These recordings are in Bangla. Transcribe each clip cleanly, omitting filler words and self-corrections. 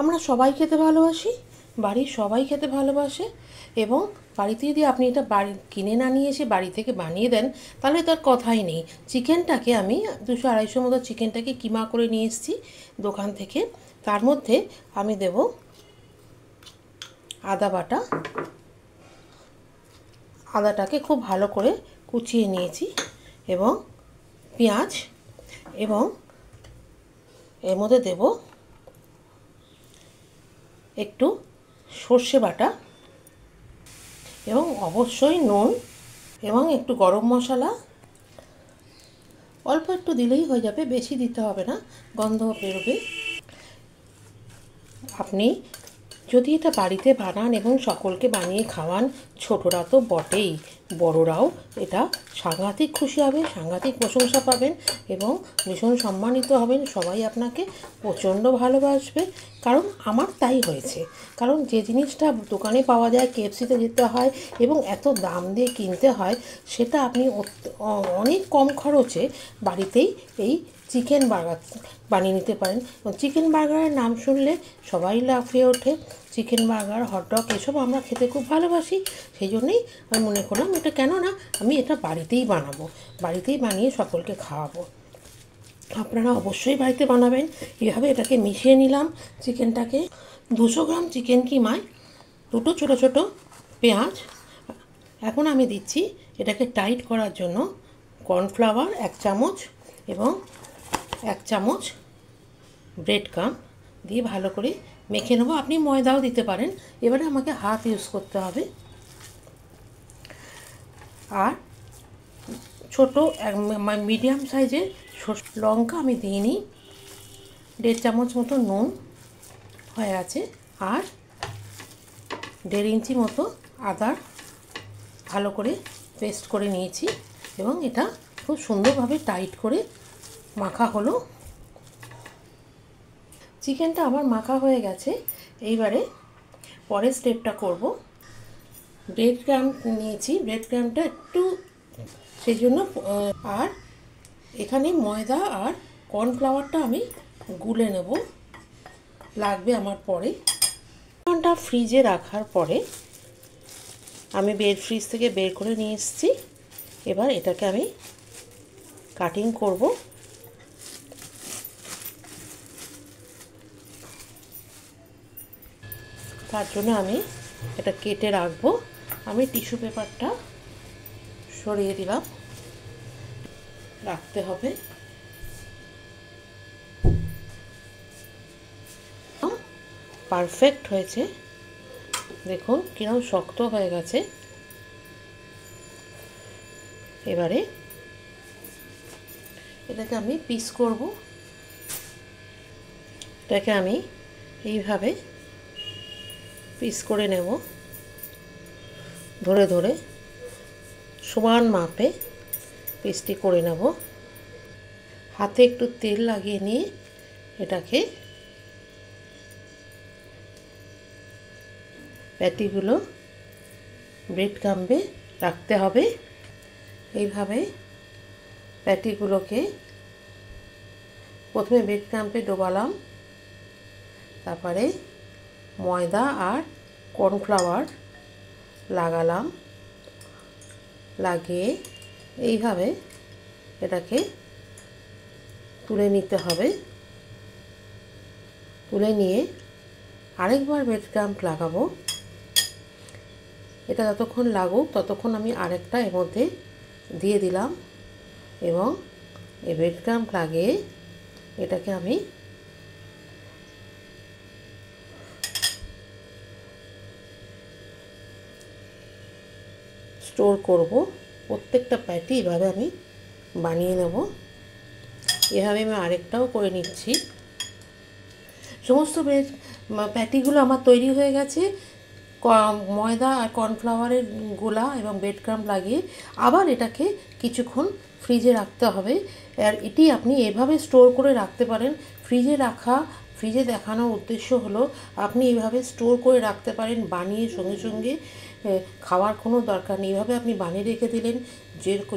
আমরা সবাই খেতে ভালোবাসি, বাড়ির সবাই খেতে ভালোবাসে। এবং বাড়িতে যদি আপনি এটা কিনে না নিয়ে এসে বাড়ি থেকে বানিয়ে দেন, তাহলে তার কথাই নেই। চিকেনটাকে আমি 200-250 মতো চিকেনটাকে কিমা করে নিয়ে এসেছি দোকান থেকে। তার মধ্যে আমি দেব আদা বাটা। আদাটাকে খুব ভালো করে কুচিয়ে নিয়েছি, এবং পেঁয়াজ, এবং এর মধ্যে দেব একটু সর্ষে বাটা, এবং অবশ্যই নুন, এবং একটু গরম মশলা। অল্প একটু দিলেই হয়ে যাবে, বেশি দিতে হবে না, গন্ধ বেরোবে। আপনি যদি এটা বাড়িতে বানান এবং সকলকে বানিয়ে খাওয়ান, ছোটরা তো বটেই, বড়রাও এটা সাংঘাতিক খুশি হবে, সাংঘাতিক প্রশংসা পাবেন, এবং ভীষণ সম্মানিত হবেন। সবাই আপনাকে প্রচণ্ড ভালোবাসবে। কারণ আমার তাই হয়েছে। কারণ যে জিনিসটা দোকানে পাওয়া যায়, কেএফসিতে যেতে হয় এবং এত দাম দিয়ে কিনতে হয়, সেটা আপনি অনেক কম খরচে বাড়িতেই এই চিকেন বার্গার বানিয়ে নিতে পারেন। চিকেন বার্গারের নাম শুনলে সবাই লাফিয়ে ওঠে। চিকেন বার্গার, হটডগ এসব আমরা খেতে খুব ভালোবাসি। সেই জন্যেই আমি মনে করলাম এটা কেন না আমি এটা বাড়িতেই বানাবো, বাড়িতেই বানিয়ে সকলকে খাওয়াবো। আপনারা অবশ্যই বাড়িতে বানাবেন। এভাবে এটাকে মিশিয়ে নিলাম চিকেনটাকে। 200 গ্রাম চিকেন কিমায় দুটো ছোটো ছোটো পেঁয়াজ। এখন আমি দিচ্ছি এটাকে টাইট করার জন্য কর্নফ্লাওয়ার 1 চামচ, এবং 1 চামচ ব্রেড ক্রাম্ব দিয়ে ভালো করে মেখে নেবো। আপনি ময়দাও দিতে পারেন। এবারে আমাকে হাত ইউজ করতে হবে। আর ছোটো মিডিয়াম সাইজের লঙ্কা আমি দিইনি। 1.5 চামচ মতো নুন হয়ে আছে, আর 1.5 ইঞ্চি মতো আদার ভালো করে পেস্ট করে নিয়েছি, এবং এটা খুব সুন্দরভাবে টাইট করে মাখা হলো। চিকেনটা আমার মাখা হয়ে গেছে। এইবারে পরের স্টেপটা করব। ব্রেড ক্রাম্ব নিয়েছি, ব্রেড ক্রাম্বটা একটু সেই জন্য, আর এখানে ময়দা আর কর্নফ্লাওয়ারটা আমি গুলে নেব, লাগবে আমার পরে। ঘন্টা ফ্রিজে রাখার পরে আমি ফ্রিজ থেকে বের করে নিয়ে এসেছি। এবার এটাকে আমি কাটিং করব। তার জন্য আমি এটা কেটে রাখবো। আমি টিস্যু পেপারটা সরিয়ে দিলাম, রাখতে হবে। পারফেক্ট হয়েছে, দেখুন কিরকম শক্ত হয়ে গেছে। এবারে এটাকে আমি পিস করব। এটাকে আমি এইভাবে পিস করে নেব, ধরে ধরে সমান মাপে পিসটি করে নেব। হাতে একটু তেল লাগিয়ে নিয়ে এটাকে প্যাটিগুলো ব্রেড ক্রাম্বে রাখতে হবে। এইভাবে প্যাটিগুলোকে প্রথমে ব্রেড ক্রাম্বে ডোবালাম, তারপরে ময়দা আর কর্নফ্লাওয়ার লাগালাম, লাগিয়ে এইভাবে এটাকে তুলে নিতে হবে। তুলে নিয়ে আরেকবার ব্রেড ক্রাম্ব লাগাবো। এটা যতক্ষণ লাগুক ততক্ষণ আমি আরেকটা এর মধ্যে দিয়ে দিলাম, এবং এই ব্রেড ক্রাম্ব লাগিয়ে এটাকে আমি স্টোর করব। প্রত্যেকটা প্যাটি এভাবে আমি বানিয়ে নেব। এভাবে আমি আরেকটাও করে নিচ্ছি। সমস্ত প্যাটিগুলো আমার তৈরি হয়ে গেছে। ময়দা আর কর্নফ্লাওয়ারের গোলা এবং ব্রেড ক্রাম্ব লাগিয়ে আবার এটাকে কিছুক্ষণ ফ্রিজে রাখতে হবে। আর এটি আপনি এভাবে স্টোর করে রাখতে পারেন। ফ্রিজে দেখানোর উদ্দেশ্য হলো আপনি এইভাবে স্টোর করে রাখতে পারেন, বানিয়ে সঙ্গে সঙ্গে খাওয়ার কোনো দরকার নেই। এইভাবে আপনি বানিয়ে রেখে দিলেন,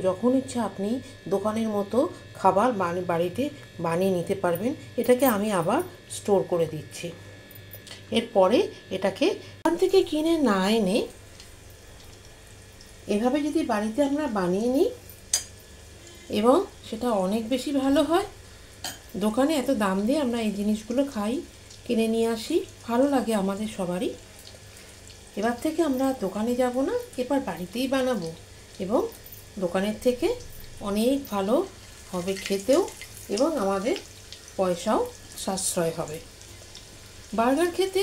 যখন ইচ্ছা আপনি দোকানের মতো খাবার বাড়িতে বানিয়ে নিতে পারবেন। এটাকে আমি আবার স্টোর করে দিচ্ছি। এরপরে এটাকে দোকান থেকে কিনে না এনে এভাবে যদি বাড়িতে আমরা বানিয়ে নিই এবং সেটা অনেক বেশি ভালো হয়। দোকানে এত দাম দিয়ে আমরা এই জিনিসগুলো খাই, কিনে নিয়ে আসি, ভালো লাগে আমাদের সবারই। এবার থেকে আমরা দোকানে যাব না, এবার বাড়িতেই বানাবো এবং দোকানের থেকে অনেক ভালো হবে খেতেও এবং আমাদের পয়সাও সাশ্রয় হবে। বার্গার খেতে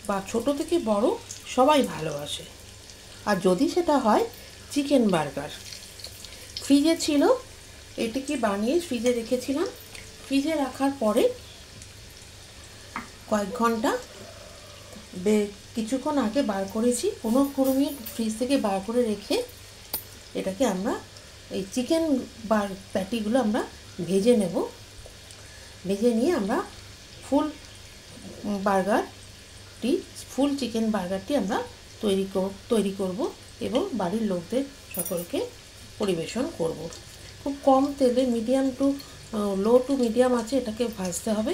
বা ছোট থেকে বড় সবাই ভালোবাসে। আর যদি সেটা হয় চিকেন বার্গার। ফ্রিজে ছিল, এটিকে বানিয়ে ফ্রিজে রেখেছিলাম। ফ্রিজে রাখার পরে কয়েক ঘন্টা কিছুক্ষণ আগে বার করেছি, 15 মিনিট ফ্রিজ থেকে বার করে রেখে এটাকে আমরা এই চিকেন প্যাটিগুলো আমরা ভেজে নেব। ভেজে নিয়ে আমরা ফুল চিকেন বার্গারটি আমরা তৈরি করব এবং বাড়ির লোকদের সকলকে পরিবেশন করব। খুব কম তেলে লো টু মিডিয়াম আছে এটাকে ভাজতে হবে,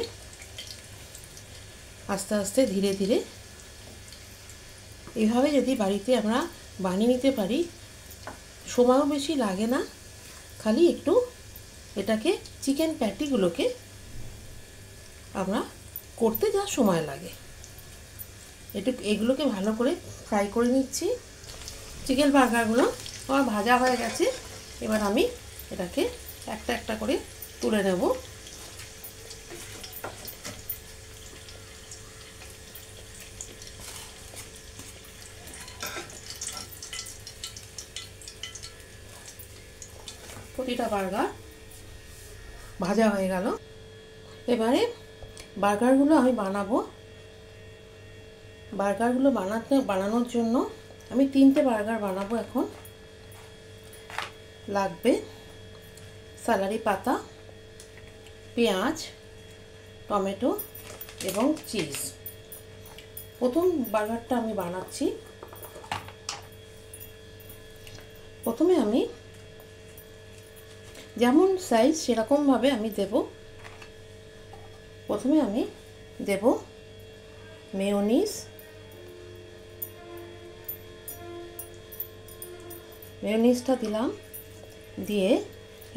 আস্তে আস্তে ধীরে ধীরে। এভাবে যদি বাড়িতে আমরা বানিয়ে নিতে পারি, সময়ও বেশি লাগে না, খালি একটু এটাকে চিকেন প্যাটিগুলোকে আমরা করতে যা সময় লাগে এগুলোকে ভালো করে ফ্রাই করে নিচ্ছি। চিকেন বার্গারগুলো আমার ভাজা হয়ে গেছে, এবার আমি এটাকে একটা একটা করে তুলে নেব। প্রতিটা বার্গার ভাজা হয়ে গেল। এবারে বার্গারগুলো আমি বানাবো। বার্গারগুলো বানানোর জন্য আমি 3টে বার্গার বানাবো। এখন লাগবে স্যালারি পাতা, পেঁয়াজ, টমেটো এবং চিজ। প্রথম বার্গারটা আমি বানাচ্ছি। প্রথমে আমি যেমন সাইজ সেরকমভাবে আমি দেব। প্রথমে আমি দেব মেয়োনিজটা দিলাম, দিয়ে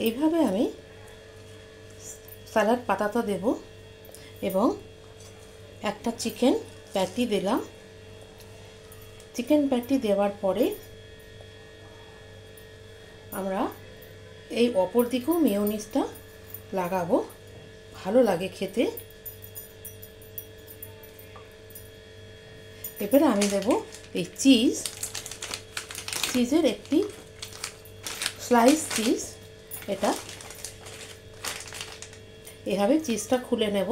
এইভাবে আমি স্যালাড পাতাটা দেব এবং একটা চিকেন প্যাটি দিলাম। চিকেন প্যাটি দেওয়ার পরে আমরা এই অপর দিকেও মেয়োনিজটা লাগাবো, ভালো লাগে খেতে। এবারে আমি দেব এই চিজের একটি স্লাইস চিজ। এটা এভাবে চিজটা খুলে নেব।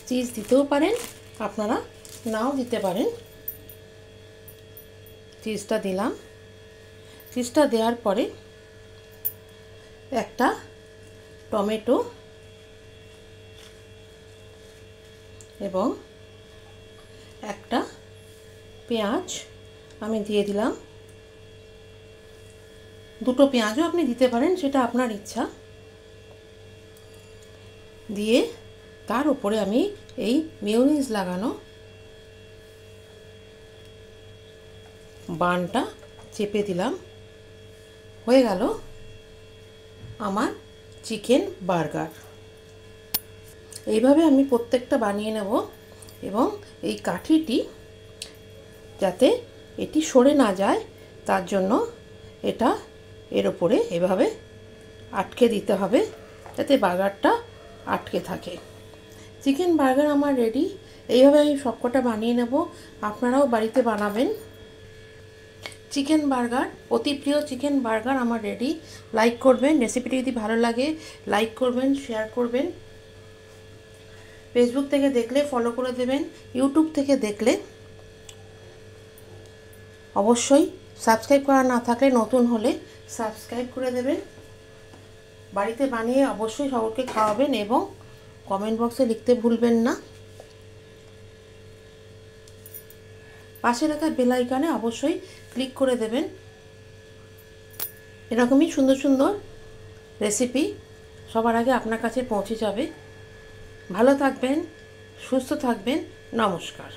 চিজ দিতেও পারেন, আপনারা নাও দিতে পারেন। চিজটা দিলাম। চিজটা দেওয়ার পরে একটা টমেটো এবং একটা পেঁয়াজ আমি দিয়ে দিলাম। দুটো পেঁয়াজও আপনি দিতে পারেন, সেটা আপনার ইচ্ছা। দিয়ে তার উপরে আমি এই মেয়োনিজ লাগানো বানটা চেপে দিলাম। হয়ে গেল আমার চিকেন বার্গার। এইভাবে আমি প্রত্যেকটা বানিয়ে নেব এবং এই কাঠিটি যাতে এটি সরে না যায় তার জন্য এটা এর উপরে এভাবে আটকে দিতে হবে যাতে বার্গারটা আটকে থাকে। চিকেন বার্গার আমার রেডি। এইভাবে আমি সবকটা বানিয়ে নেব, আপনারাও বাড়িতে বানাবেন। চিকেন বার্গার, অতি প্রিয় চিকেন বার্গার আমার রেডি। লাইক করবেন, রেসিপিটি যদি ভালো লাগে লাইক করবেন, শেয়ার করবেন। ফেসবুক থেকে দেখলে ফলো করে দেবেন, ইউটিউব থেকে দেখলে অবশ্যই সাবস্ক্রাইব করা না থাকলে নতুন হলে সাবস্ক্রাইব করে দেবেন। বাড়িতে বানিয়ে অবশ্যই সকলকে খাওয়াবেন এবং কমেন্ট বক্সে লিখতে ভুলবেন না। পাশে রাখা বেল আইকনে অবশ্যই ক্লিক করে দেবেন। এরকমই সুন্দর সুন্দর রেসিপি সবার আগে আপনার কাছে পৌঁছে যাবে। ভালো থাকবেন, সুস্থ থাকবেন। নমস্কার।